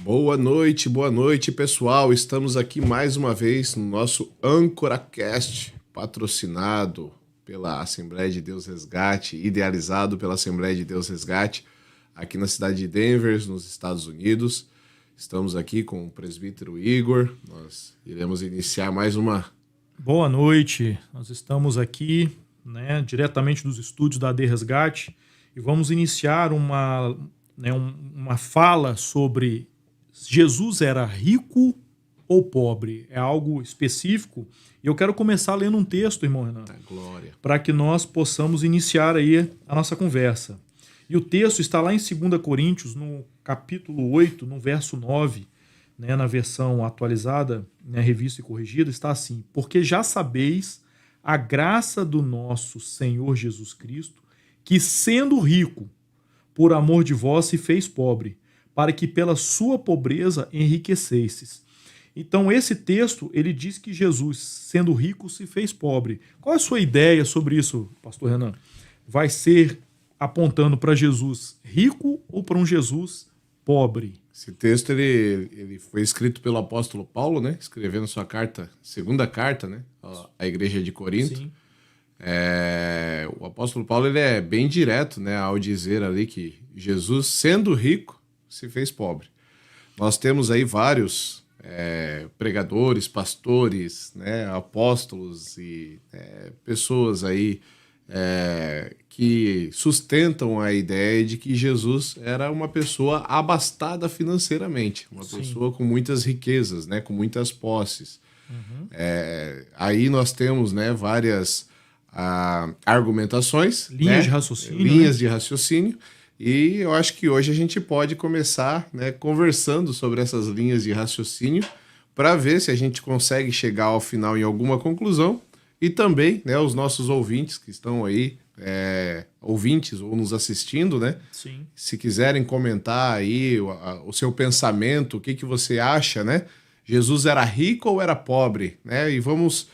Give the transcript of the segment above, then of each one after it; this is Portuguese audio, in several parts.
Boa noite, pessoal. Estamos aqui mais uma vez no nosso AncoraCast, patrocinado pela Assembleia de Deus Resgate, idealizado pela Assembleia de Deus Resgate, aqui na cidade de Denver, nos Estados Unidos. Estamos aqui com o presbítero Igor. Nós iremos iniciar mais uma... Boa noite. Nós estamos aqui, diretamente dos estúdios da AD Resgate e vamos iniciar uma fala sobre Jesus era rico ou pobre. É algo específico. E eu quero começar lendo um texto, irmão Renan, para que nós possamos iniciar aí a nossa conversa. E o texto está lá em 2 Coríntios, no capítulo 8, no verso 9, na versão atualizada, revista e corrigida, está assim: porque já sabeis a graça do nosso Senhor Jesus Cristo, que sendo rico, por amor de vós se fez pobre, para que pela sua pobreza enriquecesses. Então esse texto, ele diz que Jesus, sendo rico, se fez pobre. Qual é a sua ideia sobre isso, pastor Renan? Vai ser apontando para Jesus rico ou para um Jesus pobre? Esse texto ele foi escrito pelo apóstolo Paulo, escrevendo sua segunda carta, à igreja de Corinto. Sim. O apóstolo Paulo ele é bem direto, ao dizer ali que Jesus, sendo rico, se fez pobre. Nós temos aí vários pregadores, pastores, apóstolos e pessoas aí que sustentam a ideia de que Jesus era uma pessoa abastada financeiramente, uma Sim. pessoa com muitas riquezas, com muitas posses. Uhum. Aí nós temos várias argumentações, Linhas de raciocínio. Linhas de raciocínio. E eu acho que hoje a gente pode começar conversando sobre essas linhas de raciocínio para ver se a gente consegue chegar ao final em alguma conclusão. E também os nossos ouvintes que estão aí, ouvintes ou nos assistindo, Sim. Se quiserem comentar aí o seu pensamento, o que você acha, Jesus era rico ou era pobre? E vamos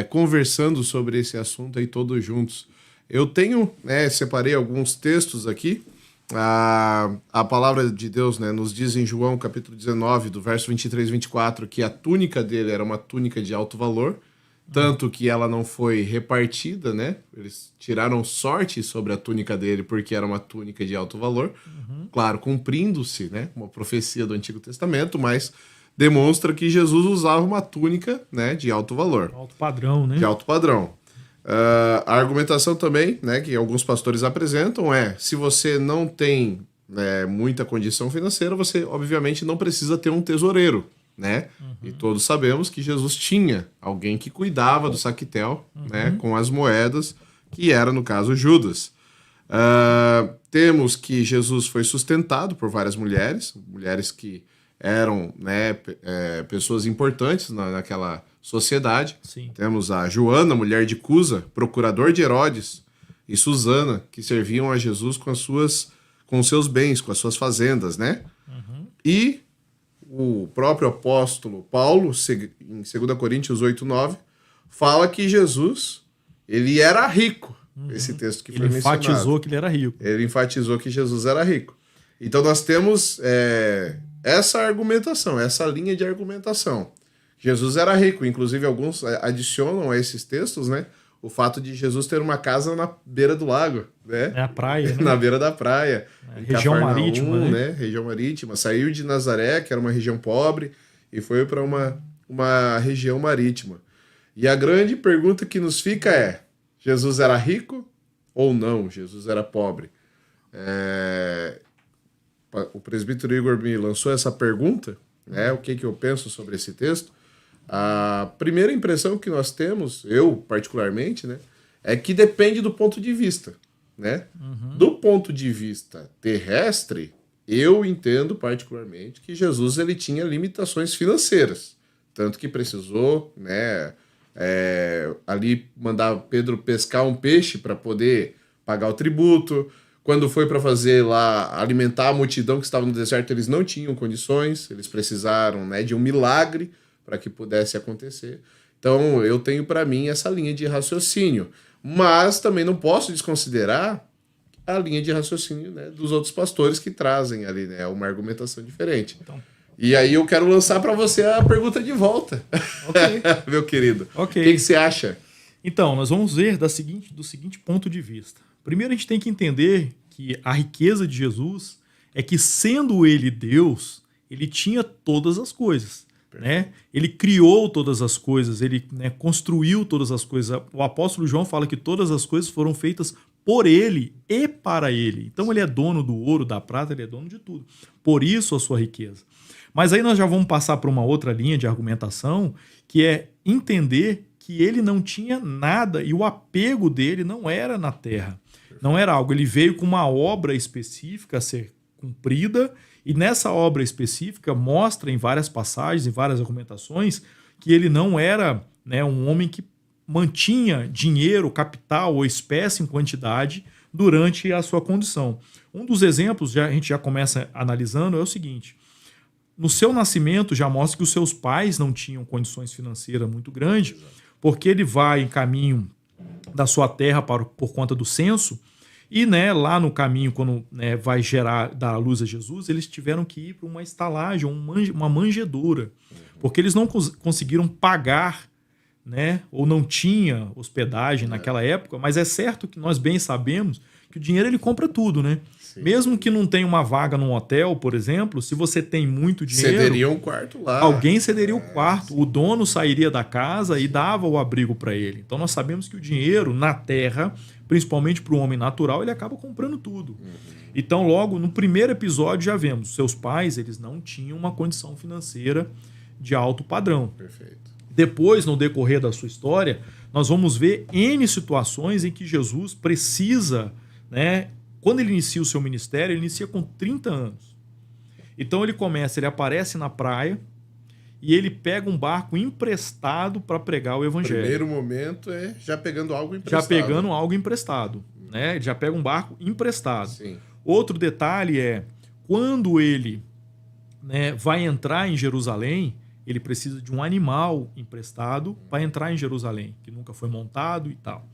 conversando sobre esse assunto aí todos juntos. Eu tenho, separei alguns textos aqui. A palavra de Deus nos diz em João capítulo 19, do verso 23 e 24, que a túnica dele era uma túnica de alto valor, tanto que ela não foi repartida, Eles tiraram sorte sobre a túnica dele porque era uma túnica de alto valor. Uhum. Claro, cumprindo-se, uma profecia do Antigo Testamento, mas demonstra que Jesus usava uma túnica, de alto valor. Alto padrão, De alto padrão. A argumentação também, que alguns pastores apresentam se você não tem muita condição financeira, você obviamente não precisa ter um tesoureiro, Uhum. E todos sabemos que Jesus tinha alguém que cuidava do saquitel, com as moedas, que era, no caso, Judas. Temos que Jesus foi sustentado por várias mulheres que eram pessoas importantes naquela sociedade. Sim. Temos a Joana, mulher de Cusa, procurador de Herodes, e Susana, que serviam a Jesus com os seus bens, com as suas fazendas, Uhum. E o próprio apóstolo Paulo, em 2 Coríntios 8, 9, fala que Jesus, ele era rico. Uhum. Esse texto que foi Ele mencionado. enfatizou que ele era rico. Ele enfatizou que Jesus era rico. Então nós temos essa argumentação, essa linha de argumentação. Jesus era rico, inclusive alguns adicionam a esses textos, o fato de Jesus ter uma casa na beira do lago, É a praia, na beira da praia. Região marítima, Região marítima. Saiu de Nazaré, que era uma região pobre, e foi para uma região marítima. E a grande pergunta que nos fica é: Jesus era rico ou não? Jesus era pobre? O presbítero Igor me lançou essa pergunta, o que eu penso sobre esse texto. A primeira impressão que nós temos, eu particularmente, é que depende do ponto de vista, Uhum. Do ponto de vista terrestre, eu entendo particularmente que Jesus ele tinha limitações financeiras, tanto que precisou, ali mandar Pedro pescar um peixe para poder pagar o tributo. Quando foi para fazer lá, alimentar a multidão que estava no deserto, eles não tinham condições, eles precisaram de um milagre para que pudesse acontecer. Então, eu tenho para mim essa linha de raciocínio. Mas também não posso desconsiderar a linha de raciocínio dos outros pastores que trazem ali uma argumentação diferente. Então, E aí eu quero lançar para você a pergunta de volta, Ok. meu querido. Ok. O que você acha? Então, nós vamos ver do seguinte ponto de vista. Primeiro, a gente tem que entender que a riqueza de Jesus é que, sendo ele Deus, ele tinha todas as coisas. Né? Ele criou todas as coisas, ele, né, construiu todas as coisas. O apóstolo João fala que todas as coisas foram feitas por ele e para ele. Então ele é dono do ouro, da prata, ele é dono de tudo. Por isso a sua riqueza. Mas aí nós já vamos passar para uma outra linha de argumentação, que é entender que ele não tinha nada e o apego dele não era na terra. Não era algo. Ele veio com uma obra específica a ser cumprida, e nessa obra específica mostra em várias passagens, em várias argumentações, que ele não era, né, um homem que mantinha dinheiro, capital ou espécie em quantidade durante a sua condição. Um dos exemplos, a gente já começa analisando, é o seguinte: no seu nascimento já mostra que os seus pais não tinham condições financeiras muito grandes, porque ele vai em caminho da sua terra por conta do censo, e, né, lá no caminho, quando, né, vai dar a luz a Jesus, eles tiveram que ir para uma estalagem, uma manjedoura, porque eles não conseguiram pagar, né, ou não tinha hospedagem naquela época, mas é certo que nós bem sabemos que o dinheiro ele compra tudo, né? Sim. Mesmo que não tenha uma vaga num hotel, por exemplo, se você tem muito dinheiro... Cederia um quarto lá. Alguém cederia o quarto, sim. O dono sairia da casa e dava o abrigo para ele. Então nós sabemos que o dinheiro na terra, principalmente para o homem natural, ele acaba comprando tudo. Então logo no primeiro episódio já vemos, seus pais eles não tinham uma condição financeira de alto padrão. Perfeito. Depois, no decorrer da sua história, nós vamos ver N situações em que Jesus precisa, né, quando ele inicia o seu ministério, ele inicia com 30 anos. Então ele aparece na praia e ele pega um barco emprestado para pregar o evangelho. O primeiro momento é já pegando algo emprestado. Já pegando algo emprestado. Né? Ele já pega um barco emprestado. Sim. Outro detalhe é, quando ele, né, vai entrar em Jerusalém, ele precisa de um animal emprestado para entrar em Jerusalém, que nunca foi montado e tal.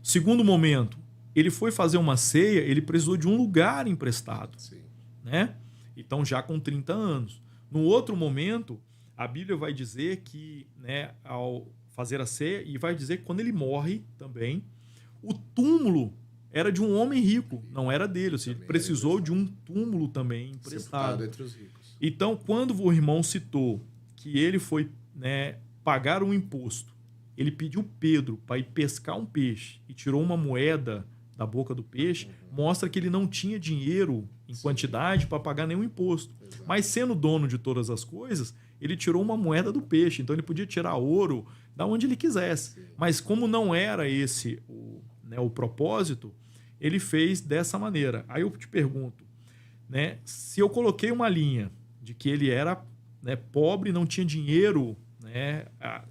Segundo momento, ele foi fazer uma ceia, ele precisou de um lugar emprestado. Sim. Né? Então, já com 30 anos. No outro momento, a Bíblia vai dizer que, né, ao fazer a ceia, e vai dizer que quando ele morre também, o túmulo era de um homem rico, não era dele. Ou seja, ele precisou de um túmulo também emprestado. Entre os ricos. Então, quando o irmão citou que ele foi, né, pagar um imposto, ele pediu Pedro para ir pescar um peixe e tirou uma moeda da boca do peixe, mostra que ele não tinha dinheiro em quantidade para pagar nenhum imposto. Exato. Mas sendo dono de todas as coisas, ele tirou uma moeda do peixe, então ele podia tirar ouro da onde ele quisesse. Sim. Mas como não era esse o propósito, ele fez dessa maneira. Aí eu te pergunto, né, se eu coloquei uma linha de que ele era, né, pobre, não tinha dinheiro, né,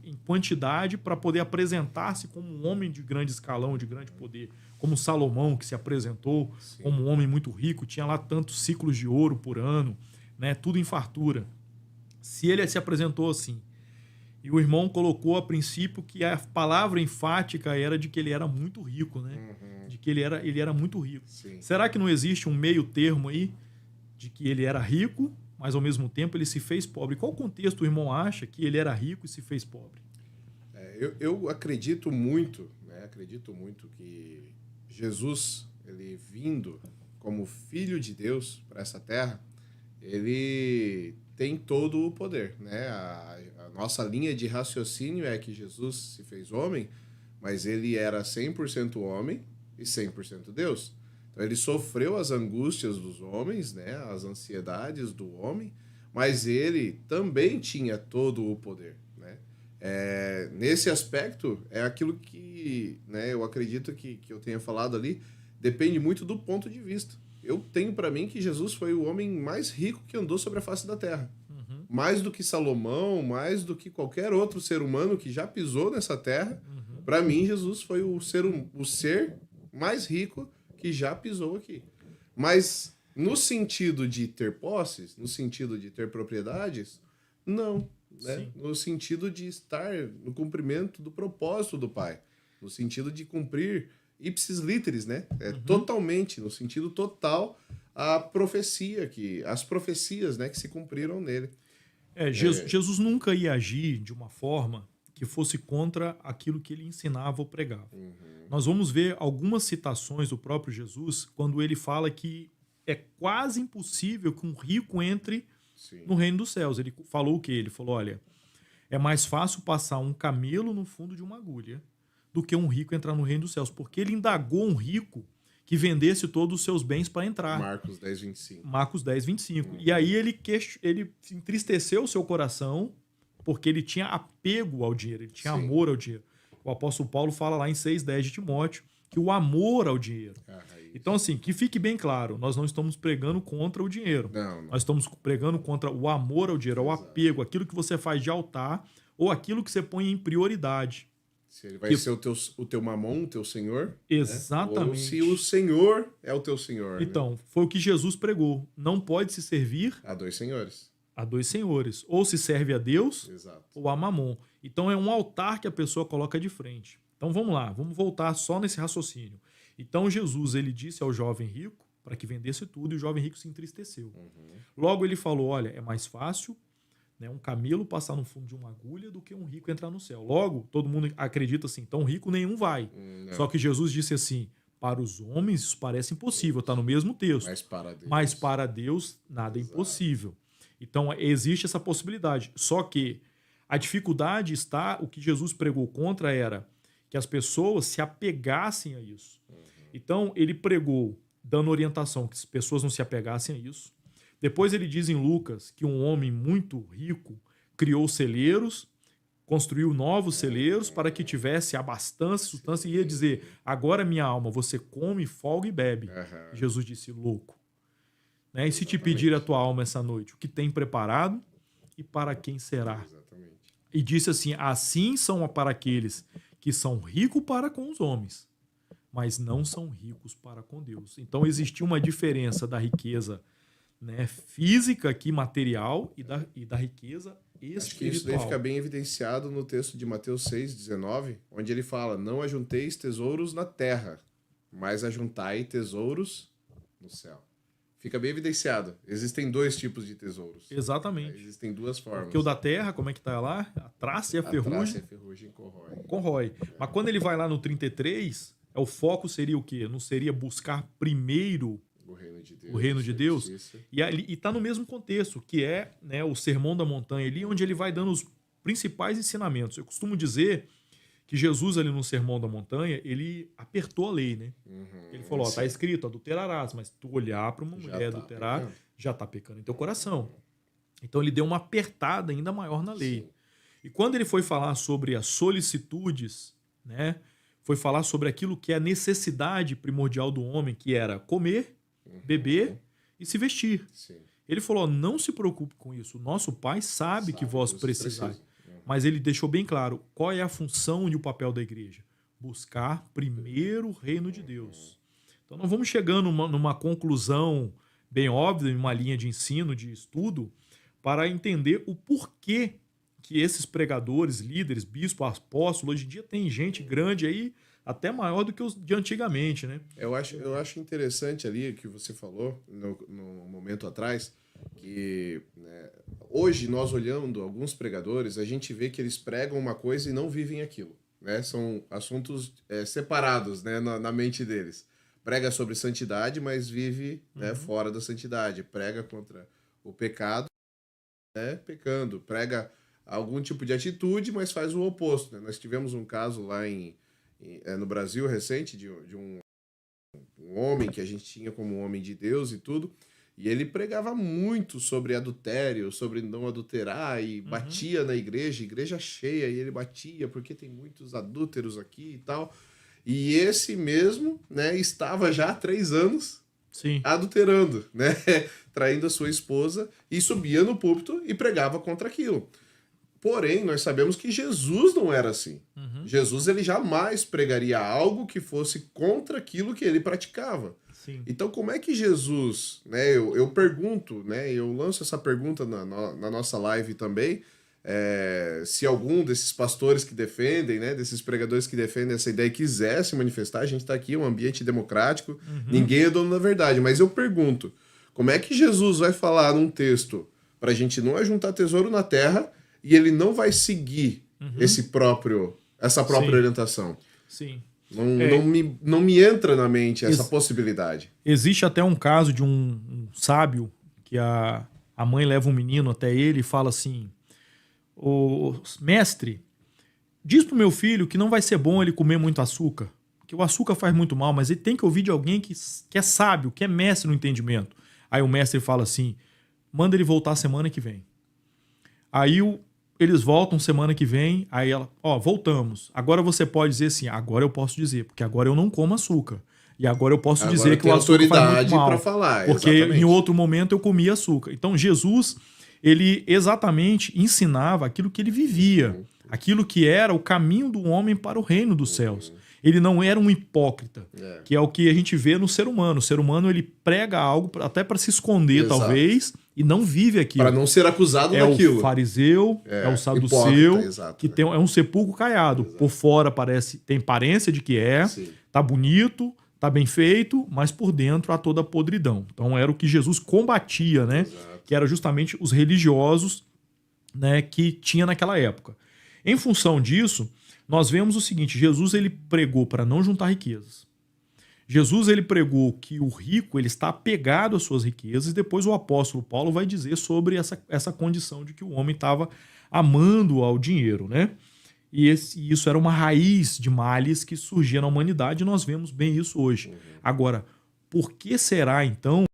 em quantidade para poder apresentar-se como um homem de grande escalão, de grande poder, como Salomão, que se apresentou Sim. como um homem muito rico, tinha lá tantos ciclos de ouro por ano, né, tudo em fartura. Se ele se apresentou assim, e o irmão colocou a princípio que a palavra enfática era de que ele era muito rico, né? De que ele era muito rico. Sim. Será que não existe um meio termo aí de que ele era rico, mas ao mesmo tempo ele se fez pobre? Qual contexto o irmão acha que ele era rico e se fez pobre? Eu acredito muito, né? Acredito muito que Jesus, ele vindo como filho de Deus para essa terra, ele tem todo o poder, né? A nossa linha de raciocínio é que Jesus se fez homem, mas ele era 100% homem e 100% Deus. Então ele sofreu as angústias dos homens, né? As ansiedades do homem, mas ele também tinha todo o poder, né? Nesse aspecto, é aquilo que, né, eu acredito que eu tenha falado ali, depende muito do ponto de vista. Eu tenho para mim que Jesus foi o homem mais rico que andou sobre a face da terra. Mais do que Salomão, mais do que qualquer outro ser humano que já pisou nessa terra. Para mim, Jesus foi o ser mais rico que já pisou aqui. Mas no sentido de ter posses, no sentido de ter propriedades, não. Né? No sentido de estar no cumprimento do propósito do Pai. No sentido de cumprir ipsis literis, né? Totalmente, no sentido total, as profecias, né, que se cumpriram nele. Jesus nunca ia agir de uma forma que fosse contra aquilo que ele ensinava ou pregava. Nós vamos ver algumas citações do próprio Jesus quando ele fala que é quase impossível que um rico entre no reino dos céus. Ele falou o quê? Ele falou, olha, é mais fácil passar um camelo no fundo de uma agulha do que um rico entrar no reino dos céus, porque ele indagou um rico que vendesse todos os seus bens para entrar. Marcos 10:25. Marcos 10:25. E aí ele entristeceu o seu coração porque ele tinha apego ao dinheiro, ele tinha amor ao dinheiro. O apóstolo Paulo fala lá em 6:10 de Timóteo que o amor ao dinheiro. Então, assim, que fique bem claro, nós não estamos pregando contra o dinheiro. Não. Nós estamos pregando contra o amor ao dinheiro, ao apego, aquilo que você faz de altar ou aquilo que você põe em prioridade. Se ele vai ser o teu mamon, o teu senhor. Exatamente. Né? Ou se o senhor é o teu senhor. Então, né? foi o que Jesus pregou. Não pode se servir a dois senhores. A dois senhores. Ou se serve a Deus, Exato. ou a mamon. Então, é um altar que a pessoa coloca de frente. Então, vamos lá. Vamos voltar só nesse raciocínio. Então, Jesus, ele disse ao jovem rico para que vendesse tudo e o jovem rico se entristeceu. Logo, ele falou, olha, é mais fácil, né, um camelo passar no fundo de uma agulha do que um rico entrar no céu. Logo, todo mundo acredita assim, então rico nenhum vai. Só que Jesus disse assim, para os homens isso parece impossível, está no mesmo texto. Mas para Deus nada é impossível. Então existe essa possibilidade. Só que a dificuldade está, o que Jesus pregou contra era que as pessoas se apegassem a isso. Então ele pregou dando orientação que as pessoas não se apegassem a isso. Depois ele diz em Lucas que um homem muito rico criou celeiros, construiu novos celeiros para que tivesse abastança, substância, e ia dizer, agora minha alma, você come, folga e bebe. Jesus disse, louco. Né? E se te pedir a tua alma essa noite, o que tem preparado e para quem será? E disse assim são para aqueles que são ricos para com os homens, mas não são ricos para com Deus. Então existia uma diferença da riqueza, né, física aqui, material, e da riqueza espiritual. Acho que isso daí fica bem evidenciado no texto de Mateus 6:19, onde ele fala, não ajunteis tesouros na terra, mas ajuntai tesouros no céu. Fica bem evidenciado. Existem dois tipos de tesouros. Exatamente. Existem duas formas. Porque o da terra, como é que tá lá? A traça e a ferrugem. A traça e a ferrugem corrói. Mas quando ele vai lá no 33, o foco seria o quê? Não seria buscar primeiro o reino de Deus? E está no mesmo contexto, que é, né, o Sermão da Montanha ali, onde ele vai dando os principais ensinamentos. Eu costumo dizer que Jesus ali no Sermão da Montanha, ele apertou a lei, né? Ele falou, tá escrito, adulterarás, mas tu olhar para uma mulher adulterar, já tá pecando em teu coração. Então ele deu uma apertada ainda maior na lei. Sim. E quando ele foi falar sobre as solicitudes, né, foi falar sobre aquilo que é a necessidade primordial do homem, que era comer, beber e se vestir. Sim. Ele falou, não se preocupe com isso, o nosso Pai sabe que vós precisais. Mas ele deixou bem claro qual é a função e o papel da igreja. Buscar primeiro o reino de Deus. Então nós vamos chegando numa conclusão bem óbvia, em uma linha de ensino, de estudo, para entender o porquê que esses pregadores, líderes, bispos, apóstolos, hoje em dia tem gente grande aí, até maior do que os de antigamente, né? Eu acho interessante ali que você falou no momento atrás, que, né, hoje nós olhando alguns pregadores, a gente vê que eles pregam uma coisa e não vivem aquilo, né? São assuntos separados, né, na mente deles. Prega sobre santidade, mas vive, né, fora da santidade. Prega contra o pecado, né, pecando. Prega algum tipo de atitude, mas faz o oposto, né? Nós tivemos um caso lá no Brasil recente de um homem que a gente tinha como um homem de Deus e tudo, e ele pregava muito sobre adultério, sobre não adulterar, e batia na igreja cheia, e ele batia porque tem muitos adúlteros aqui e tal. E esse mesmo, né, estava já há 3 anos adulterando, né, traindo a sua esposa, e subia no púlpito e pregava contra aquilo. Porém, nós sabemos que Jesus não era assim. Jesus, ele jamais pregaria algo que fosse contra aquilo que ele praticava. Sim. Então, como é que Jesus, né, eu pergunto, né, eu lanço essa pergunta na nossa live também, se algum desses pastores que defendem, né, desses pregadores que defendem essa ideia quiser se manifestar, a gente está aqui, um ambiente democrático, ninguém é dono da verdade, mas eu pergunto, como é que Jesus vai falar num texto para a gente não ajuntar tesouro na terra e ele não vai seguir essa própria Sim. orientação. Sim. Não me entra na mente essa possibilidade. Existe até um caso de um sábio que a mãe leva um menino até ele e fala assim: "O mestre, diz pro meu filho que não vai ser bom ele comer muito açúcar, que o açúcar faz muito mal, mas ele tem que ouvir de alguém que é sábio, que é mestre no entendimento." Aí o mestre fala assim: "Manda ele voltar semana que vem." Aí eles voltam semana que vem, aí ela: "Voltamos. Agora você pode dizer assim." "Agora eu posso dizer, porque agora eu não como açúcar. E agora eu posso dizer que o açúcar faz muito mal. Para falar, porque exatamente. Em outro momento eu comia açúcar." Então Jesus, ele exatamente ensinava aquilo que ele vivia, aquilo que era o caminho do homem para o reino dos céus. Ele não era um hipócrita, que é o que a gente vê no ser humano. O ser humano, ele prega algo até para se esconder, Exato. talvez, e não vive aquilo. Para não ser acusado daquilo. É o fariseu, é o saduceu, exato, que é um sepulcro caiado. Exato. Por fora tem aparência de que tá bonito, tá bem feito, mas por dentro há toda a podridão. Então era o que Jesus combatia, né? Exato. Que era justamente os religiosos, né, que tinha naquela época. Em função disso, nós vemos o seguinte: Jesus, ele pregou para não juntar riquezas. Jesus, ele pregou que o rico, ele está apegado às suas riquezas, e depois o apóstolo Paulo vai dizer sobre essa condição de que o homem estava amando ao dinheiro, né? E isso era uma raiz de males que surgia na humanidade, e nós vemos bem isso hoje. Agora, por que será, então,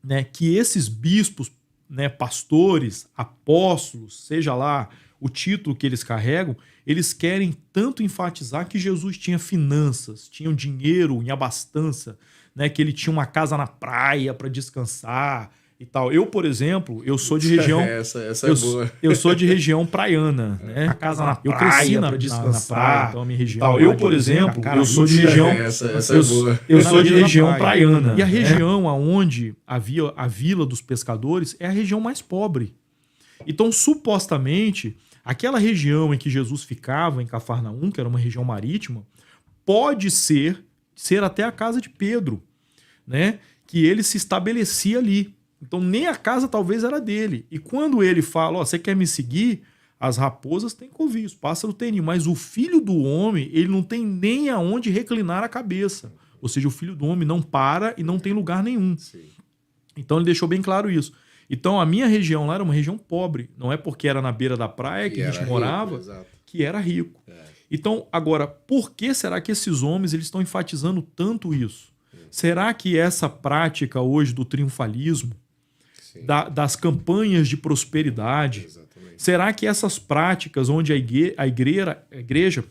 né, que esses bispos, né, pastores, apóstolos, seja lá o título que eles carregam, eles querem tanto enfatizar que Jesus tinha finanças, tinha dinheiro em abastança, né, que ele tinha uma casa na praia para descansar e tal. Eu, por exemplo, eu sou de região... essa é boa. Eu sou de região praiana, né? A casa na praia, eu cresci para descansar, na praia, então a minha região... Eu, por exemplo, eu sou de região... Eu sou de região praiana. E a região aonde havia a Vila dos Pescadores é a região mais pobre. Então, supostamente, aquela região em que Jesus ficava, em Cafarnaum, que era uma região marítima, pode ser até a casa de Pedro, né? Que ele se estabelecia ali. Então, nem a casa talvez era dele. E quando ele fala: você quer me seguir? As raposas têm covil, os pássaros têm ninho, mas o filho do homem, ele não tem nem aonde reclinar a cabeça. Ou seja, o filho do homem não para e não tem lugar nenhum. Sim. Então, ele deixou bem claro isso. Então, a minha região lá era uma região pobre. Não é porque era na beira da praia que a gente morava que era rico. Então, agora, por que será que esses homens eles estão enfatizando tanto isso? Será que essa prática hoje do triunfalismo, das campanhas de prosperidade, será que essas práticas onde a igreja,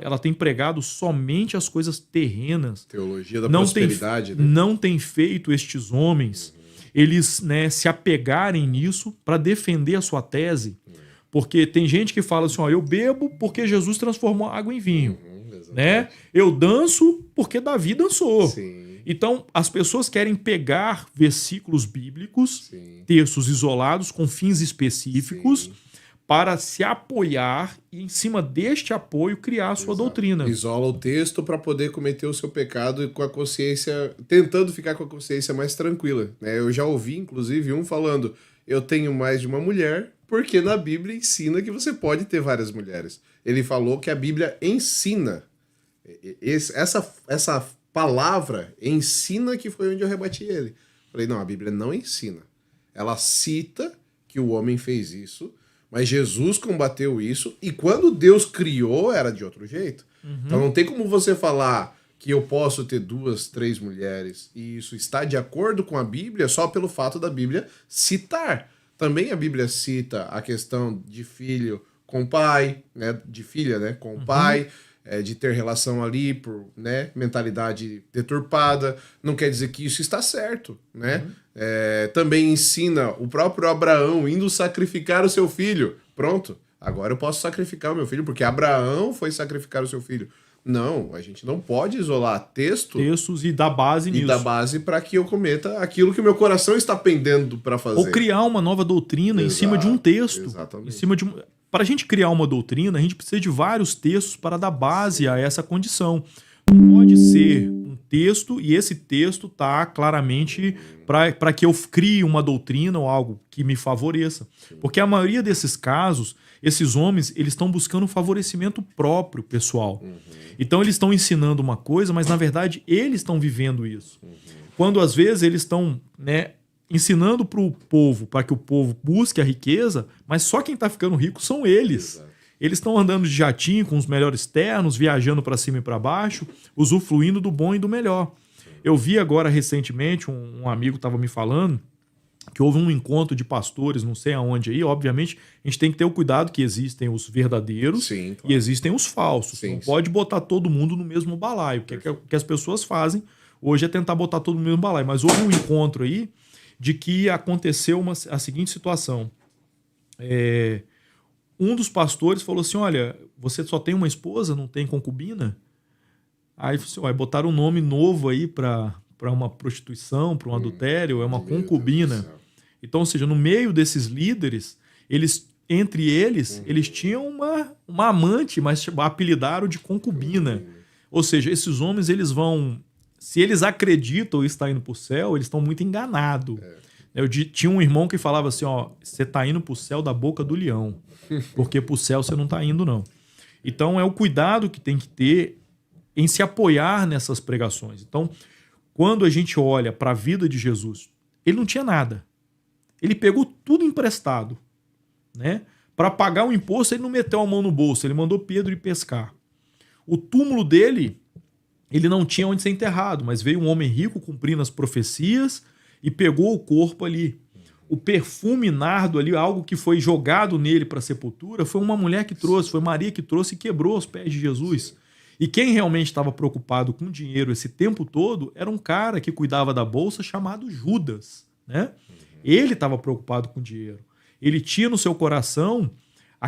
ela tem pregado somente as coisas terrenas, teologia da prosperidade, não tem feito estes homens eles, né, se apegarem nisso para defender a sua tese? Porque tem gente que fala assim: eu bebo porque Jesus transformou água em vinho, né? Eu danço porque Davi dançou. Sim. Então, as pessoas querem pegar versículos bíblicos, textos isolados com fins específicos, para se apoiar e, em cima deste apoio, criar a sua doutrina. Isola o texto para poder cometer o seu pecado e com a consciência, tentando ficar com a consciência mais tranquila, né? Eu já ouvi, inclusive, um falando: eu tenho mais de uma mulher, porque na Bíblia ensina que você pode ter várias mulheres. Ele falou que a Bíblia ensina. Essa palavra ensina, que foi onde eu rebati ele. Falei: não, a Bíblia não ensina. Ela cita que o homem fez isso, mas Jesus combateu isso, e quando Deus criou era de outro jeito. Então não tem como você falar que eu posso ter 2, 3 mulheres e isso está de acordo com a Bíblia só pelo fato da Bíblia citar. Também a Bíblia cita a questão de filho com pai, né, de filha, né, com pai, de ter relação ali por, né, mentalidade deturpada. Não quer dizer que isso está certo, né? Também ensina o próprio Abraão indo sacrificar o seu filho. Pronto, agora eu posso sacrificar o meu filho porque Abraão foi sacrificar o seu filho. Não, a gente não pode isolar textos e dar base nisso. E dar base para que eu cometa aquilo que o meu coração está pendendo para fazer. Ou criar uma nova doutrina em cima de um texto. Exatamente. Em cima de Para a gente criar uma doutrina, a gente precisa de vários textos para dar base a essa condição. Não pode ser um texto, e esse texto está claramente para que eu crie uma doutrina ou algo que me favoreça. Porque a maioria desses casos, esses homens, eles estão buscando um favorecimento próprio, pessoal. Então eles estão ensinando uma coisa, mas na verdade eles estão vivendo isso. Quando às vezes eles estão, né, ensinando para o povo, para que o povo busque a riqueza, mas só quem está ficando rico são eles. Exato. Eles estão andando de jatinho com os melhores ternos, viajando para cima e para baixo, usufruindo do bom e do melhor. Eu vi agora recentemente, um amigo estava me falando que houve um encontro de pastores, não sei aonde aí. Obviamente, a gente tem que ter o cuidado que existem os verdadeiros. Sim, claro. E existem os falsos. Sim, não pode botar todo mundo no mesmo balaio. O que as pessoas fazem hoje é tentar botar todo mundo no mesmo balaio. Mas houve um encontro aí de que aconteceu a seguinte situação. Um dos pastores falou assim, olha, você só tem uma esposa, não tem concubina? Aí falou assim, botaram um nome novo aí para uma prostituição, para um adultério, é uma concubina. Então, ou seja, no meio desses líderes, entre eles tinham uma amante, mas apelidaram de concubina. Ou seja, esses homens, eles vão... Se eles acreditam estar indo para o céu, eles estão muito enganados. Tinha um irmão que falava assim, ó, você está indo para o céu da boca do leão, porque para o céu você não está indo, não. Então, é o cuidado que tem que ter em se apoiar nessas pregações. Então, quando a gente olha para a vida de Jesus, ele não tinha nada. Ele pegou tudo emprestado, né? Para pagar o imposto, ele não meteu a mão no bolso, ele mandou Pedro ir pescar. O túmulo dele, ele não tinha onde ser enterrado, mas veio um homem rico cumprindo as profecias e pegou o corpo ali. O perfume nardo ali, algo que foi jogado nele para a sepultura, foi uma mulher que trouxe, foi Maria que trouxe e quebrou os pés de Jesus. E quem realmente estava preocupado com dinheiro esse tempo todo era um cara que cuidava da bolsa chamado Judas, né? Ele estava preocupado com dinheiro. Ele tinha no seu coração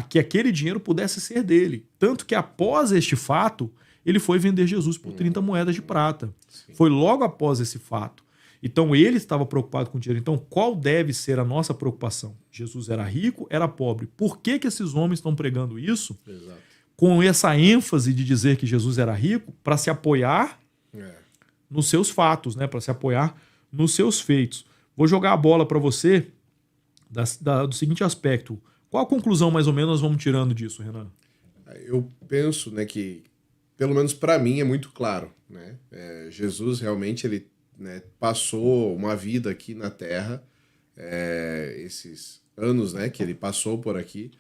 que aquele dinheiro pudesse ser dele. Tanto que após este fato, ele foi vender Jesus por 30 moedas de prata. Foi logo após esse fato. Então ele estava preocupado com dinheiro. Então qual deve ser a nossa preocupação? Jesus era rico, era pobre. Por que esses homens estão pregando isso? Exato. Com essa ênfase de dizer que Jesus era rico, para se apoiar nos seus fatos, né? Para se apoiar nos seus feitos. Vou jogar a bola para você do seguinte aspecto. Qual a conclusão, mais ou menos, nós vamos tirando disso, Renan? Eu penso, né, que, pelo menos para mim, é muito claro, né? Jesus realmente ele, né, passou uma vida aqui na Terra, esses anos, né, que ele passou por aqui,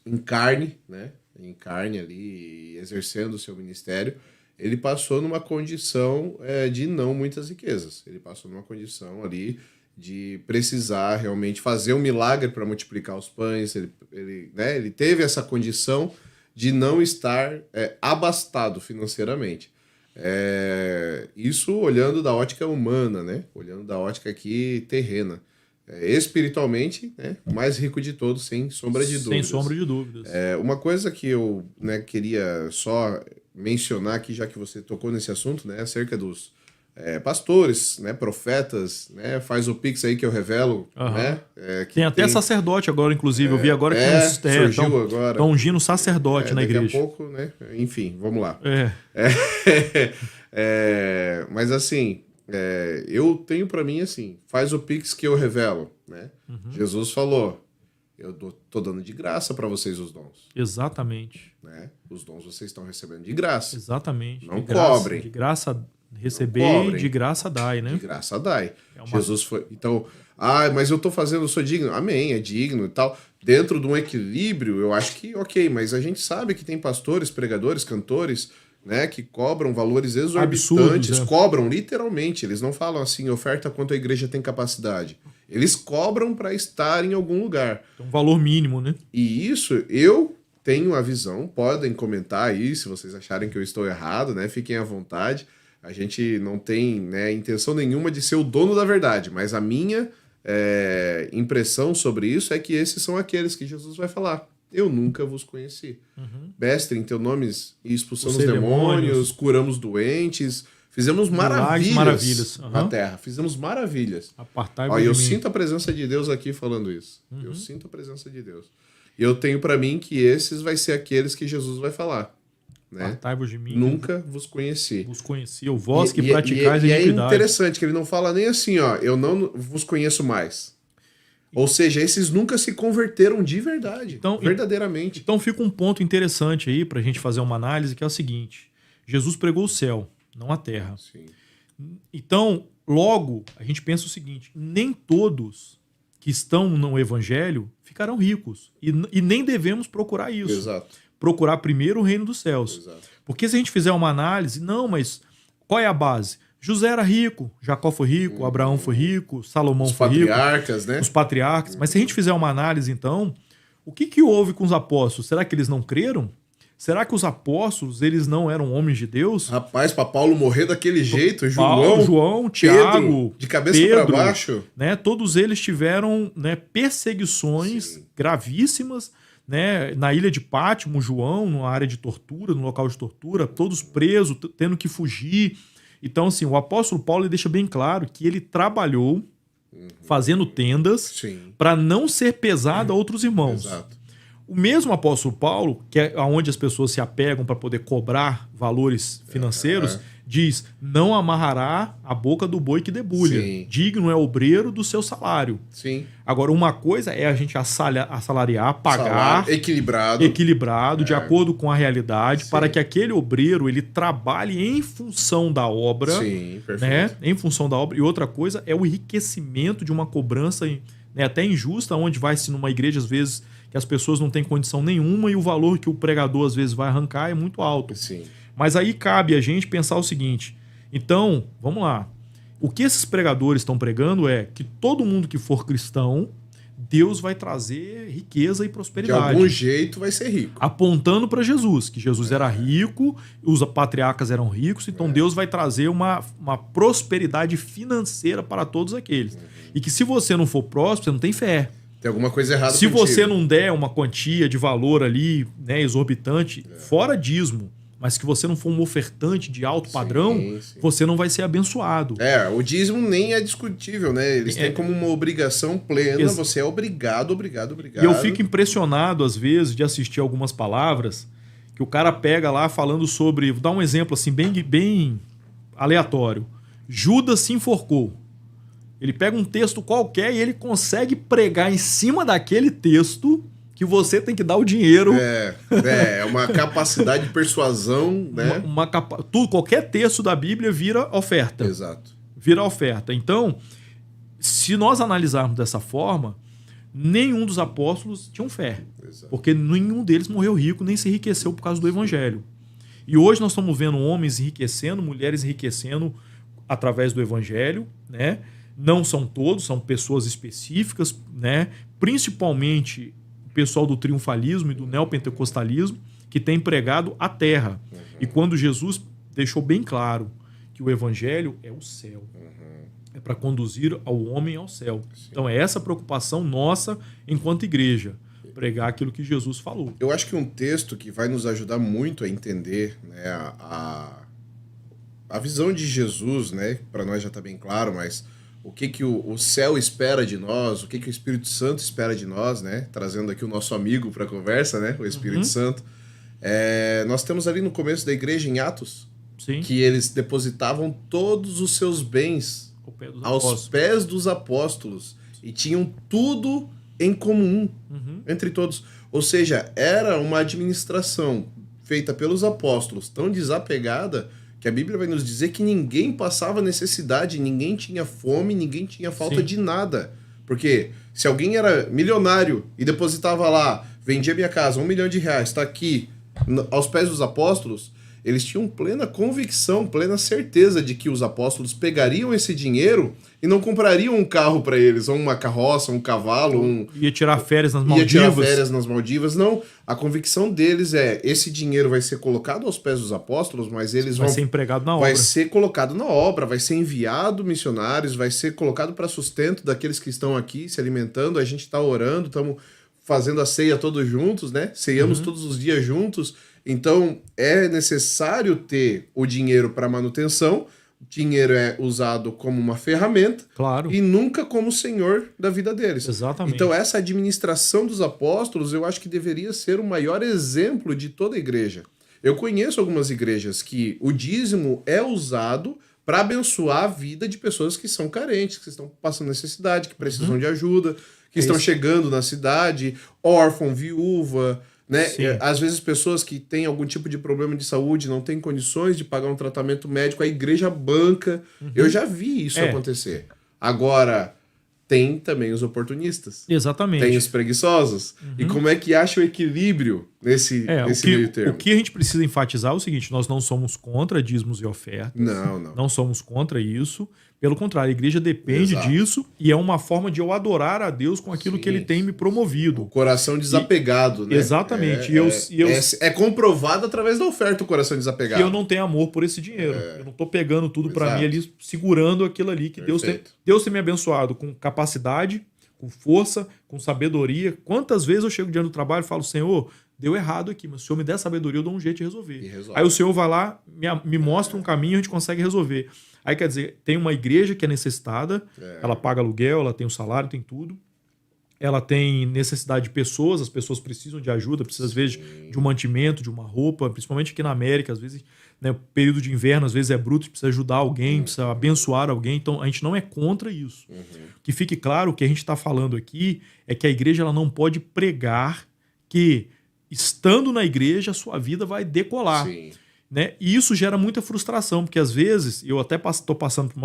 em carne, né? Em carne ali, exercendo o seu ministério, ele passou numa condição de não muitas riquezas. Ele passou numa condição ali de precisar realmente fazer um milagre para multiplicar os pães. Ele teve essa condição de não estar abastado financeiramente. Isso olhando da ótica humana, né? Olhando da ótica aqui terrena. Espiritualmente, né, o mais rico de todos, sem sombra de dúvidas. Sem sombra de dúvidas. Uma coisa que eu, né, queria só mencionar aqui, já que você tocou nesse assunto, né, acerca dos pastores, né, profetas, né, faz o Pix aí que eu revelo. Né, tem até sacerdote agora, inclusive. Eu vi agora que surgiu agora. Estão ungindo sacerdote na igreja. Daqui a pouco, né, enfim, vamos lá. Mas assim... eu tenho para mim assim, faz o Pix que eu revelo, né? Jesus falou, eu tô dando de graça para vocês os dons. Exatamente. Né? Os dons vocês estão recebendo de graça. Exatamente. Não cobrem. De graça receber, de graça dai, né? De graça dai. Jesus foi... Então, mas eu tô fazendo, eu sou digno. Amém, é digno e tal. Dentro de um equilíbrio, eu acho que ok, mas a gente sabe que tem pastores, pregadores, cantores... né, que cobram valores exorbitantes, absurdos, cobram literalmente, eles não falam assim, oferta quanto a igreja tem capacidade. Eles cobram para estar em algum lugar. Um valor mínimo, né? E isso, eu tenho a visão, podem comentar aí se vocês acharem que eu estou errado, né, fiquem à vontade. A gente não tem, né, intenção nenhuma de ser o dono da verdade, mas a minha impressão sobre isso é que esses são aqueles que Jesus vai falar. Eu nunca vos conheci. Mestre, em teu nome expulsamos demônios, curamos doentes, fizemos maravilhas na terra. Fizemos maravilhas. Eu sinto a presença de Deus aqui falando isso. Eu sinto a presença de Deus. E eu tenho para mim que esses vai ser aqueles que Jesus vai falar. né? Apartai-vos de mim. Nunca vos conheci. Vos conheci, o vós que praticais a iniquidade. E é iniquidade. interessante que ele não fala nem assim, ó, eu não vos conheço mais. Ou seja, esses nunca se converteram de verdade, verdadeiramente. Então fica um ponto interessante aí para a gente fazer uma análise, que é o seguinte: Jesus pregou o céu, não a terra. Sim. Então, logo, a gente pensa o seguinte: nem todos que estão no evangelho ficarão ricos. E nem devemos procurar isso. Exato. Procurar primeiro o reino dos céus. Exato. Porque se a gente fizer uma análise, não, mas qual é a base? José era rico, Jacó foi rico, Abraão foi rico, Salomão foi rico. Os patriarcas, né? Os patriarcas. Mas se a gente fizer uma análise, então, o que houve com os apóstolos? Será que eles não creram? Será que os apóstolos, eles não eram homens de Deus? Rapaz, para Paulo morrer daquele jeito, João, Tiago, de cabeça para baixo, né? Todos eles tiveram, né, perseguições gravíssimas, né? Na ilha de Pátimo, João, numa área de tortura, no local de tortura, todos presos, tendo que fugir. Então, assim, o apóstolo Paulo ele deixa bem claro que ele trabalhou fazendo tendas para não ser pesado a outros irmãos. Exato. O mesmo apóstolo Paulo, que é onde as pessoas se apegam para poder cobrar valores financeiros, diz: não amarrará a boca do boi que debulha. Sim. Digno é o obreiro do seu salário. Sim. Agora, uma coisa é a gente assalariar, pagar... Salário equilibrado, de acordo com a realidade, para que aquele obreiro ele trabalhe em função da obra. Sim, perfeito. Né? Em função da obra. E outra coisa é o enriquecimento de uma cobrança, né, até injusta, onde vai-se numa igreja, às vezes, que as pessoas não têm condição nenhuma e o valor que o pregador, às vezes, vai arrancar é muito alto. Sim. Mas aí cabe a gente pensar o seguinte: então, vamos lá. O que esses pregadores estão pregando é que todo mundo que for cristão, Deus vai trazer riqueza e prosperidade. De algum jeito vai ser rico. Apontando para Jesus, que Jesus era rico, os patriarcas eram ricos, então Deus vai trazer uma prosperidade financeira para todos aqueles. E que se você não for próspero, você não tem fé. Tem alguma coisa errada se contigo. Você não der uma quantia de valor ali, né, exorbitante, fora dízimo, mas que você não for um ofertante de alto padrão, você não vai ser abençoado. O dízimo nem é discutível, né? Eles têm como uma obrigação plena, você é obrigado. E eu fico impressionado, às vezes, de assistir algumas palavras que o cara pega lá falando sobre... Vou dar um exemplo assim, bem aleatório. Judas se enforcou. Ele pega um texto qualquer e ele consegue pregar em cima daquele texto... que você tem que dar o dinheiro. É uma capacidade de persuasão, né? Qualquer texto da Bíblia vira oferta. Exato. Vira oferta. Então, se nós analisarmos dessa forma, nenhum dos apóstolos tinham fé. Exato. Porque nenhum deles morreu rico nem se enriqueceu por causa do evangelho. E hoje nós estamos vendo homens enriquecendo, mulheres enriquecendo através do evangelho, né? Não são todos, são pessoas específicas, né? Principalmente pessoal do triunfalismo e do neopentecostalismo, que tem pregado a terra. E quando Jesus deixou bem claro que o evangelho é o céu, é para conduzir ao homem ao céu. Sim. Então é essa a preocupação nossa enquanto igreja, pregar aquilo que Jesus falou. Eu acho que um texto que vai nos ajudar muito a entender, né, a visão de Jesus, né, para nós já está bem claro, mas o que o céu espera de nós, o que o Espírito Santo espera de nós, né? Trazendo aqui o nosso amigo para a conversa, né? O Espírito Santo. Nós temos ali no começo da igreja, em Atos, que eles depositavam todos os seus bens aos pés dos apóstolos e tinham tudo em comum entre todos. Ou seja, era uma administração feita pelos apóstolos tão desapegada que a Bíblia vai nos dizer que ninguém passava necessidade, ninguém tinha fome, ninguém tinha falta de nada. Porque se alguém era milionário e depositava lá, vendia minha casa, R$1 milhão, está aqui aos pés dos apóstolos, eles tinham plena convicção, plena certeza de que os apóstolos pegariam esse dinheiro e não comprariam um carro para eles, ou uma carroça, um cavalo, Ia tirar férias nas Maldivas. Não, a convicção deles esse dinheiro vai ser colocado aos pés dos apóstolos, mas eles vai ser empregado na obra. Vai ser colocado na obra, vai ser enviado missionários, vai ser colocado para sustento daqueles que estão aqui se alimentando. A gente está orando, estamos fazendo a ceia todos juntos, né? Ceiamos todos os dias juntos. Então, é necessário ter o dinheiro para manutenção. O dinheiro é usado como uma ferramenta, claro, e nunca como senhor da vida deles. Exatamente. Então, essa administração dos apóstolos, eu acho que deveria ser o maior exemplo de toda a igreja. Eu conheço algumas igrejas que o dízimo é usado para abençoar a vida de pessoas que são carentes, que estão passando necessidade, que precisam de ajuda, que estão chegando na cidade, órfão, viúva, né? Às vezes pessoas que têm algum tipo de problema de saúde, não têm condições de pagar um tratamento médico, a igreja banca. Eu já vi isso acontecer. Agora, tem também os oportunistas. Exatamente. Tem os preguiçosos. E como é que acha o equilíbrio nesse meio termo? O que a gente precisa enfatizar é o seguinte: nós não somos contra dízimos e ofertas. Não. Não somos contra isso. Pelo contrário, a igreja depende disso e é uma forma de eu adorar a Deus com aquilo que Ele tem me promovido. O coração desapegado, né? Exatamente. É comprovado através da oferta o coração desapegado. E eu não tenho amor por esse dinheiro. Eu não estou pegando tudo para mim ali, segurando aquilo ali que Deus tem me abençoado com capacidade, com força, com sabedoria. Quantas vezes eu chego diante do trabalho e falo: Senhor, deu errado aqui, mas se o Senhor me der sabedoria, eu dou um jeito de resolver. Aí o Senhor vai lá, me mostra um caminho e a gente consegue resolver. Aí, quer dizer, tem uma igreja que é necessitada, ela paga aluguel, ela tem o salário, tem tudo. Ela tem necessidade de pessoas, as pessoas precisam de ajuda, precisam, às vezes, de um mantimento, de uma roupa, principalmente aqui na América, às vezes, né, período de inverno, às vezes é bruto, precisa ajudar alguém, precisa abençoar alguém, então a gente não é contra isso. Que fique claro, o que a gente está falando aqui é que a igreja ela não pode pregar que, estando na igreja, a sua vida vai decolar. Sim. Né? E isso gera muita frustração, porque às vezes, eu até estou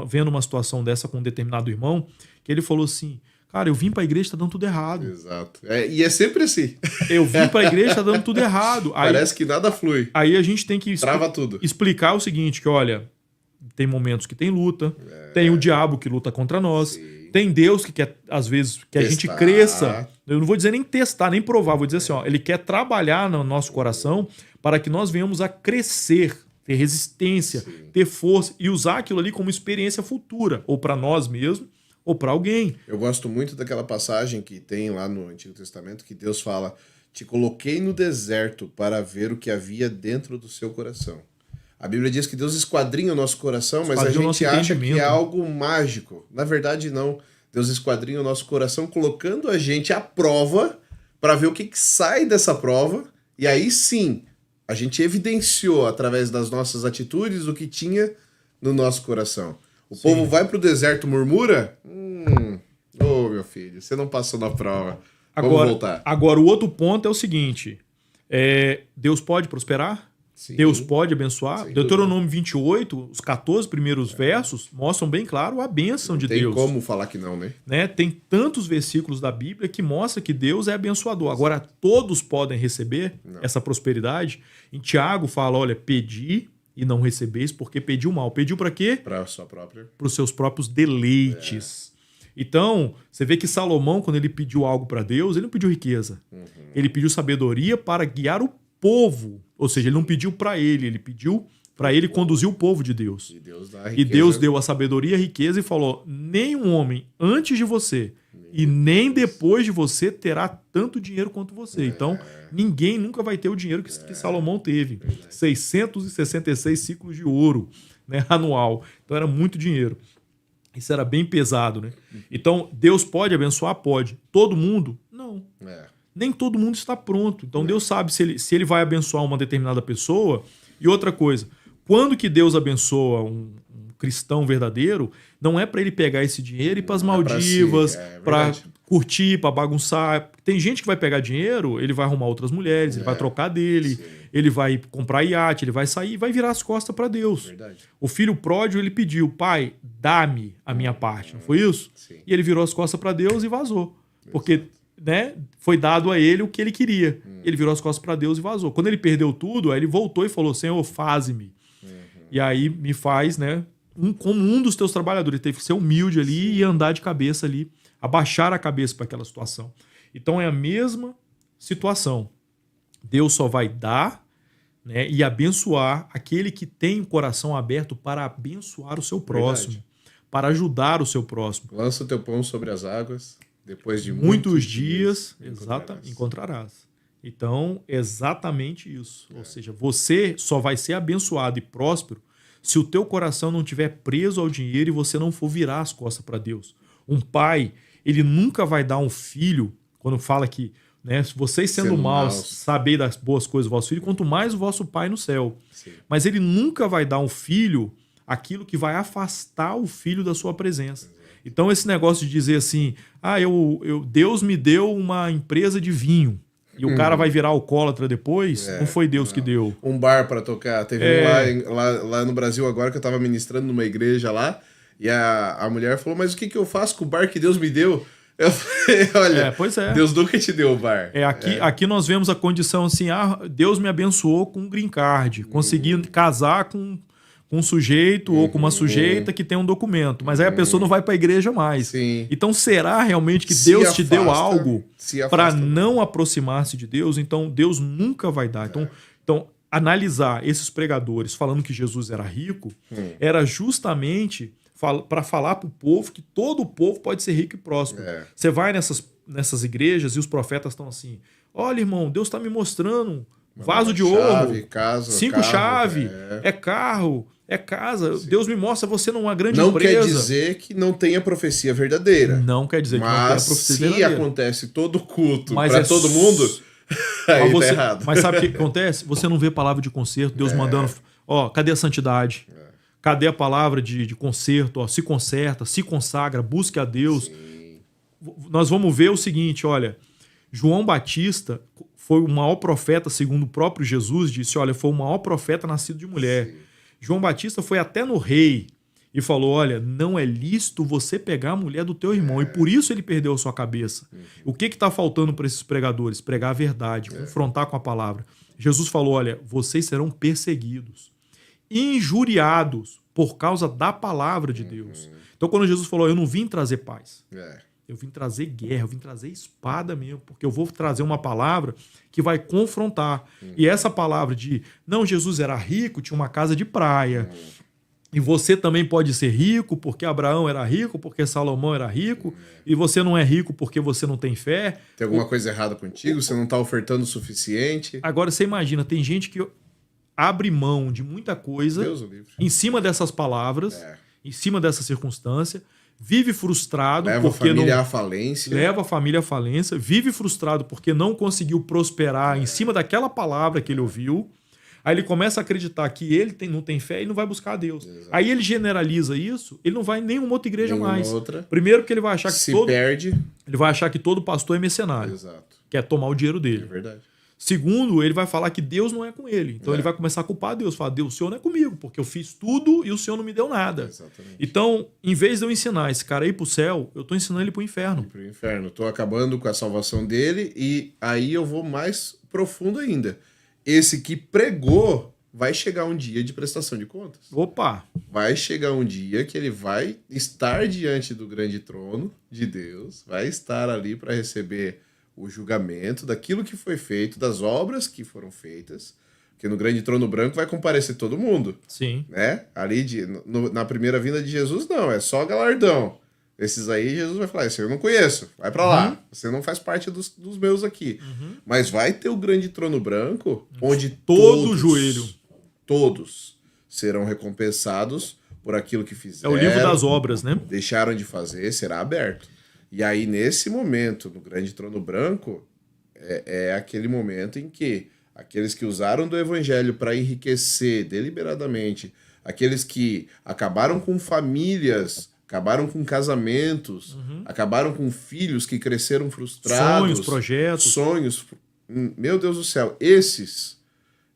vendo uma situação dessa com um determinado irmão, que ele falou assim: cara, eu vim para a igreja, está dando tudo errado. Exato. E é sempre assim. Eu vim para a igreja, está dando tudo errado. Parece que nada flui. Aí a gente tem que trava tudo. Explicar o seguinte, que olha, tem momentos que tem luta, tem o diabo que luta contra nós, tem Deus que quer, às vezes, que a gente cresça. Eu não vou dizer nem testar, nem provar, vou dizer assim, ó, Ele quer trabalhar no nosso coração para que nós venhamos a crescer, ter resistência, ter força e usar aquilo ali como experiência futura, ou para nós mesmos, ou para alguém. Eu gosto muito daquela passagem que tem lá no Antigo Testamento, que Deus fala: te coloquei no deserto para ver o que havia dentro do seu coração. A Bíblia diz que Deus esquadrinha o nosso coração, mas a gente acha que é algo mágico. Na verdade, não. Deus esquadrinha o nosso coração colocando a gente à prova para ver o que sai dessa prova. E aí sim, a gente evidenciou através das nossas atitudes o que tinha no nosso coração. O povo vai pro deserto, murmura? Meu filho, você não passou na prova. Vamos voltar. Agora, o outro ponto é o seguinte: Deus pode prosperar? Sim. Deus pode abençoar? Sem Deuteronômio 28, os 14 primeiros versos, mostram bem claro a bênção de Deus. Tem como falar que não, né? Tem tantos versículos da Bíblia que mostram que Deus é abençoador. Agora, todos podem receber essa prosperidade? Em Tiago fala, olha, pedi e não recebeis porque pediu mal. Pediu para quê? Para sua própria. Para os seus próprios deleites. Então, você vê que Salomão, quando ele pediu algo para Deus, ele não pediu riqueza. Ele pediu sabedoria para guiar o povo. Ou seja, ele não pediu para ele pediu para ele conduzir o povo de Deus. E Deus deu a sabedoria e a riqueza e falou: nenhum homem antes de você e nem depois de você terá tanto dinheiro quanto você. Então, ninguém nunca vai ter o dinheiro que Salomão teve. 666 ciclos de ouro, né, anual. Então, era muito dinheiro. Isso era bem pesado, né? Então, Deus pode abençoar? Pode. Todo mundo? Não. Nem todo mundo está pronto. Então, Deus sabe se ele vai abençoar uma determinada pessoa. E outra coisa, quando que Deus abençoa um cristão verdadeiro, não é para ele pegar esse dinheiro e ir para as Maldivas, para curtir, para bagunçar. Tem gente que vai pegar dinheiro, ele vai arrumar outras mulheres, ele vai trocar dele, ele vai comprar iate, ele vai sair e vai virar as costas para Deus. O filho pródigo, ele pediu: pai, dá-me a minha parte. Não foi isso? E ele virou as costas para Deus e vazou. Porque foi dado a ele o que ele queria. Ele virou as costas para Deus e vazou. Quando ele perdeu tudo, aí ele voltou e falou: Senhor, faze-me. E aí me faz, como um dos teus trabalhadores. Ele teve que ser humilde ali e andar de cabeça ali, abaixar a cabeça para aquela situação. Então é a mesma situação. Deus só vai dar, e abençoar aquele que tem o coração aberto para abençoar o seu próximo, para ajudar o seu próximo. Lança o teu pão sobre as águas. Depois de muitos dias encontrarás. Então, exatamente isso. Ou seja, você só vai ser abençoado e próspero se o teu coração não estiver preso ao dinheiro e você não for virar as costas para Deus. Um pai, ele nunca vai dar um filho, quando fala que né? Se vocês sendo maus, sabei das boas coisas do vosso filho, quanto mais o vosso Pai no céu. Sim. Mas ele nunca vai dar um filho aquilo que vai afastar o filho da sua presença. Então esse negócio de dizer assim, Deus me deu uma empresa de vinho, e o cara vai virar alcoólatra depois, não foi Deus que deu. Um bar para tocar. Teve um lá no Brasil agora que eu tava ministrando numa igreja lá, e a mulher falou, mas o que eu faço com o bar que Deus me deu? Eu falei, olha, pois é. Deus nunca te deu o bar. Aqui nós vemos a condição assim, Deus me abençoou com um green card, consegui casar com um sujeito ou com uma sujeita que tem um documento, mas aí a pessoa não vai para a igreja mais. Sim. Então será realmente que Deus te deu algo para não aproximar-se de Deus? Então Deus nunca vai dar. Então analisar esses pregadores falando que Jesus era rico era justamente para falar para o povo que todo o povo pode ser rico e próspero. Você vai nessas igrejas e os profetas estão assim, olha irmão, Deus está me mostrando vaso de ouro, 5 chaves, carro, é casa. Sim. Deus me mostra você numa grande empresa. Não quer dizer que não tenha profecia verdadeira. Não quer dizer que não tenha profecia verdadeira. Mas se acontece todo culto para todo mundo, aí tá errado. Mas sabe o que acontece? Você não vê palavra de conserto, Deus mandando, cadê a santidade? Cadê a palavra de conserto? Se conserta, se consagra, busque a Deus. Sim. Nós vamos ver o seguinte, olha, João Batista foi o maior profeta, segundo o próprio Jesus, disse, olha, foi o maior profeta nascido de mulher. Sim. João Batista foi até no rei e falou, olha, não é lícito você pegar a mulher do teu irmão. E por isso ele perdeu a sua cabeça. O que está faltando para esses pregadores? Pregar a verdade, confrontar com a palavra. Jesus falou, olha, vocês serão perseguidos, injuriados por causa da palavra de Deus. Então quando Jesus falou, eu não vim trazer paz. Eu vim trazer guerra, eu vim trazer espada mesmo, porque eu vou trazer uma palavra que vai confrontar. E essa palavra de, não, Jesus era rico, tinha uma casa de praia, e você também pode ser rico porque Abraão era rico, porque Salomão era rico, e você não é rico porque você não tem fé. Tem alguma coisa errada contigo, você não está ofertando o suficiente. Agora, você imagina, tem gente que abre mão de muita coisa em cima dessas palavras, em cima dessa circunstância, vive frustrado porque leva a família à falência, vive frustrado porque não conseguiu prosperar em cima daquela palavra que ele ouviu. Aí ele começa a acreditar que ele não tem fé e não vai buscar a Deus. Exato. Aí ele generaliza isso, ele não vai em nenhuma outra igreja mais. Primeiro que ele vai achar que ele vai achar que todo pastor é mercenário. Exato. Quer tomar o dinheiro dele. É verdade. Segundo, ele vai falar que Deus não é com ele. Então ele vai começar a culpar Deus. Falar, Deus, o Senhor não é comigo, porque eu fiz tudo e o Senhor não me deu nada. Exatamente. Então, em vez de eu ensinar esse cara a ir pro céu, eu tô ensinando ele pro inferno. Pro inferno. Tô acabando com a salvação dele e aí eu vou mais profundo ainda. Esse que pregou vai chegar um dia de prestação de contas. Opa! Vai chegar um dia que ele vai estar diante do grande trono de Deus, vai estar ali para receber o julgamento daquilo que foi feito, das obras que foram feitas, porque no grande trono branco vai comparecer todo mundo. Sim. Né? Ali na primeira vinda de Jesus, não, é só galardão. Esses aí, Jesus vai falar, esse eu não conheço, vai pra lá, você não faz parte dos meus aqui. Mas vai ter o grande trono branco, onde todo joelho, todos serão recompensados por aquilo que fizeram. É o livro das obras, né? Deixaram de fazer, será aberto. E aí, nesse momento, no grande trono branco, é aquele momento em que aqueles que usaram do evangelho para enriquecer deliberadamente, aqueles que acabaram com famílias, acabaram com casamentos, acabaram com filhos que cresceram frustrados. Sonhos, projetos. Sonhos. Meu Deus do céu, esses...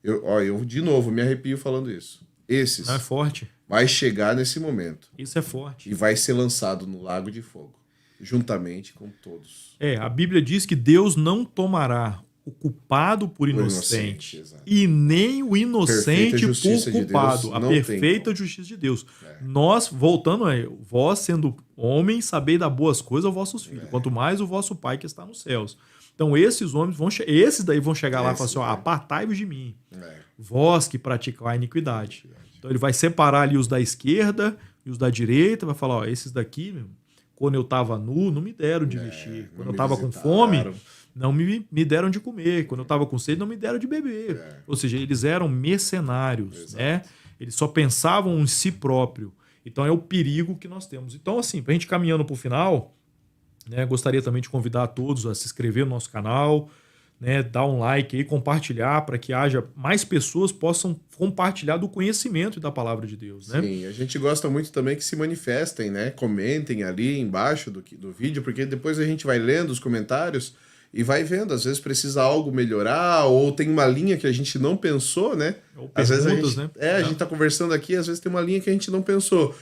Eu de novo me arrepio falando isso. Esses... É forte. Vai chegar nesse momento. Isso é forte. E vai ser lançado no lago de fogo. Juntamente com todos. A Bíblia diz que Deus não tomará o culpado por inocente e nem o inocente por culpado. A perfeita justiça de Deus. Nós, voltando vós sendo homens, sabei dar boas coisas aos vossos filhos, quanto mais o vosso Pai que está nos céus. Então esses homens esses daí vão chegar lá e falar assim, apartai-vos de mim, vós que praticam a iniquidade. Então ele vai separar ali os da esquerda e os da direita, vai falar, esses daqui, meu, quando eu estava nu, não me deram de vestir. Quando eu estava com fome, não me deram de comer. Quando eu estava com sede, não me deram de beber. Ou seja, eles eram mercenários, né? Eles só pensavam em si próprio. Então é o perigo que nós temos. Então, assim, para a gente caminhando para o final, né? Gostaria também de convidar a todos a se inscrever no nosso canal, né? Dar um like aí, compartilhar para que haja mais pessoas possam compartilhar do conhecimento da palavra de Deus, né? Sim, a gente gosta muito também que se manifestem, né? Comentem ali embaixo do vídeo, porque depois a gente vai lendo os comentários e vai vendo. Às vezes precisa algo melhorar, ou tem uma linha que a gente não pensou, né? Ou Às vezes a gente, né? a gente tá conversando aqui, às vezes tem uma linha que a gente não pensou.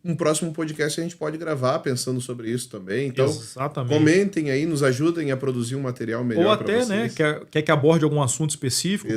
Um próximo podcast a gente pode gravar pensando sobre isso também. Então, exatamente, comentem aí, nos ajudem a produzir um material melhor. Ou até, né, quer que aborde algum assunto específico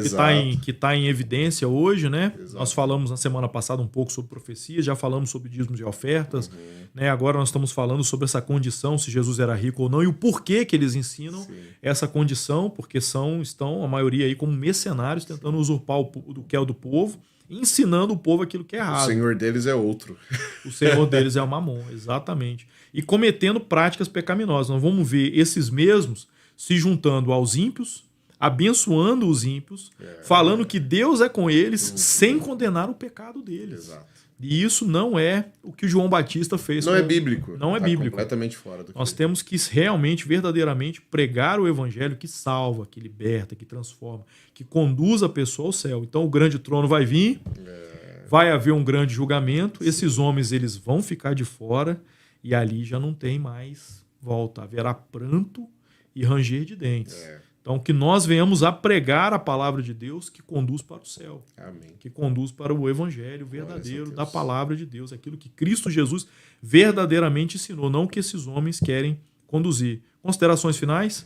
que tá em evidência hoje, né? Exato. Nós falamos na semana passada um pouco sobre profecia, já falamos sobre dízimos e ofertas, né? Agora nós estamos falando sobre essa condição, se Jesus era rico ou não, e o porquê que eles ensinam essa condição, porque estão a maioria aí como mercenários tentando usurpar o que é o do povo, ensinando o povo aquilo que é errado. O senhor deles é outro. O senhor deles é o mamon, exatamente. E cometendo práticas pecaminosas. Nós vamos ver esses mesmos se juntando aos ímpios, abençoando os ímpios, falando que Deus é com eles, sem condenar o pecado deles. Exato. E isso não é o que João Batista fez. Não é bíblico. Não é bíblico. Completamente fora do que nós temos que realmente, verdadeiramente, pregar o evangelho que salva, que liberta, que transforma, que conduz a pessoa ao céu. Então o grande trono vai vir, vai haver um grande julgamento, esses homens eles vão ficar de fora e ali já não tem mais volta. Haverá pranto e ranger de dentes. Então, que nós venhamos a pregar a palavra de Deus que conduz para o céu. Amém. Que conduz para o evangelho verdadeiro da palavra de Deus. Aquilo que Cristo Jesus verdadeiramente ensinou, não o que esses homens querem conduzir. Considerações finais?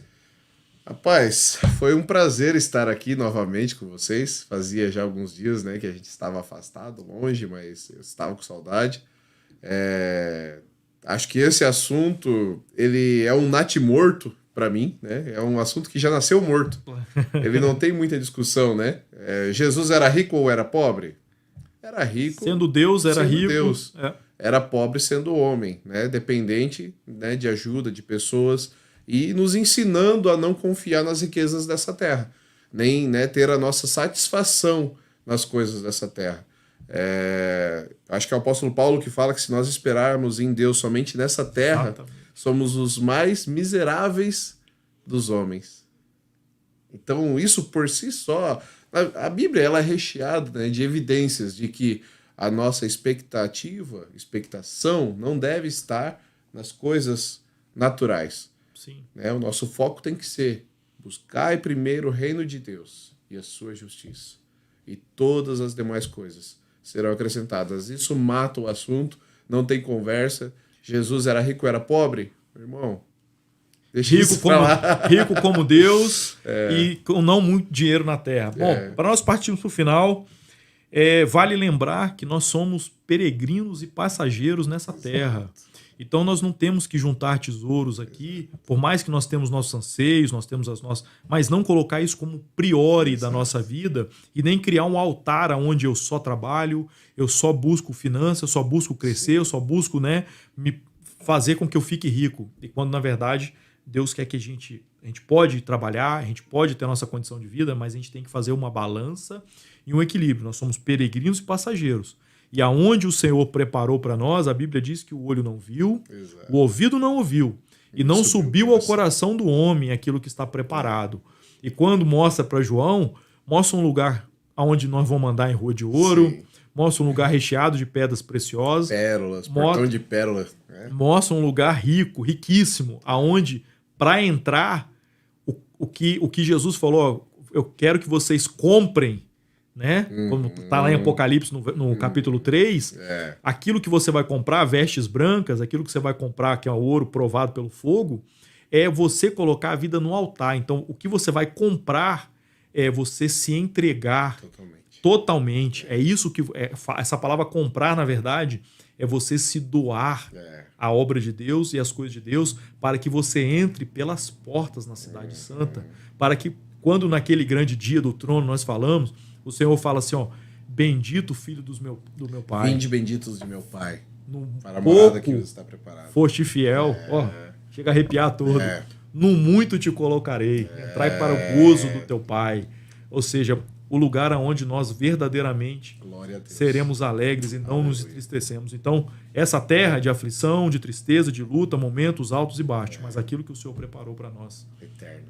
Rapaz, foi um prazer estar aqui novamente com vocês. Fazia já alguns dias, né, que a gente estava afastado, longe, mas eu estava com saudade. Acho que esse assunto, ele é um natimorto para mim, né? É um assunto que já nasceu morto. Ele não tem muita discussão, né? Jesus era rico ou era pobre? Era rico. Sendo Deus, era rico. Deus. Era pobre sendo homem, né? Dependente, né, de ajuda de pessoas e nos ensinando a não confiar nas riquezas dessa terra, nem, né, ter a nossa satisfação nas coisas dessa terra. Acho que é o apóstolo Paulo que fala que se nós esperarmos em Deus somente nessa terra, somos os mais miseráveis dos homens. Então, isso por si só... A Bíblia ela é recheada, né, de evidências de que a nossa expectação, não deve estar nas coisas naturais. Sim. Né? O nosso foco tem que ser buscar primeiro o reino de Deus e a sua justiça. E todas as demais coisas serão acrescentadas. Isso mata o assunto, não tem conversa. Jesus era rico, era pobre? Irmão, deixa rico como Deus e com não muito dinheiro na terra. Bom, para nós partirmos para o final, vale lembrar que nós somos peregrinos e passageiros nessa terra. Então nós não temos que juntar tesouros aqui, por mais que nós temos nossos anseios, nós temos as nossas, mas não colocar isso como priori da nossa vida e nem criar um altar onde eu só trabalho, eu só busco finanças, eu só busco crescer, eu só busco, né, me fazer com que eu fique rico. E quando na verdade Deus quer que a gente pode trabalhar, a gente pode ter a nossa condição de vida, mas a gente tem que fazer uma balança e um equilíbrio. Nós somos peregrinos e passageiros. E aonde o Senhor preparou para nós, a Bíblia diz que o olho não viu, o ouvido não ouviu, e não subiu ao coração do homem aquilo que está preparado. E quando mostra para João, mostra um lugar onde nós vamos andar em rua de ouro, mostra um lugar recheado de pedras preciosas. Pérolas, portão de pérolas. Mostra um lugar rico, riquíssimo, aonde, para entrar, o que Jesus falou, eu quero que vocês comprem, né? Como está lá em Apocalipse, no capítulo 3, aquilo que você vai comprar, vestes brancas, aquilo que você vai comprar, que é o ouro provado pelo fogo, é você colocar a vida no altar. Então, o que você vai comprar é você se entregar totalmente. É isso que... essa palavra comprar, na verdade, é você se doar à obra de Deus e às coisas de Deus para que você entre pelas portas na Cidade Santa, para que, quando naquele grande dia do trono nós falamos, o Senhor fala assim, ó, bendito filho do meu Pai. Vinde benditos de meu Pai, para a morada que você está preparado. Foste fiel, ó, chega a arrepiar todo. No muito te colocarei, entrai para o gozo do teu Pai. Ou seja, o lugar onde nós verdadeiramente seremos alegres e não nos entristecemos. Então, essa terra de aflição, de tristeza, de luta, momentos altos e baixos, mas aquilo que o Senhor preparou para nós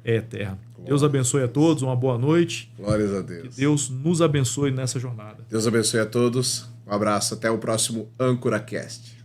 é eterno. Deus abençoe a todos, uma boa noite. Glórias a Deus. Que Deus nos abençoe nessa jornada. Deus abençoe a todos. Um abraço, até o próximo AncoraCast.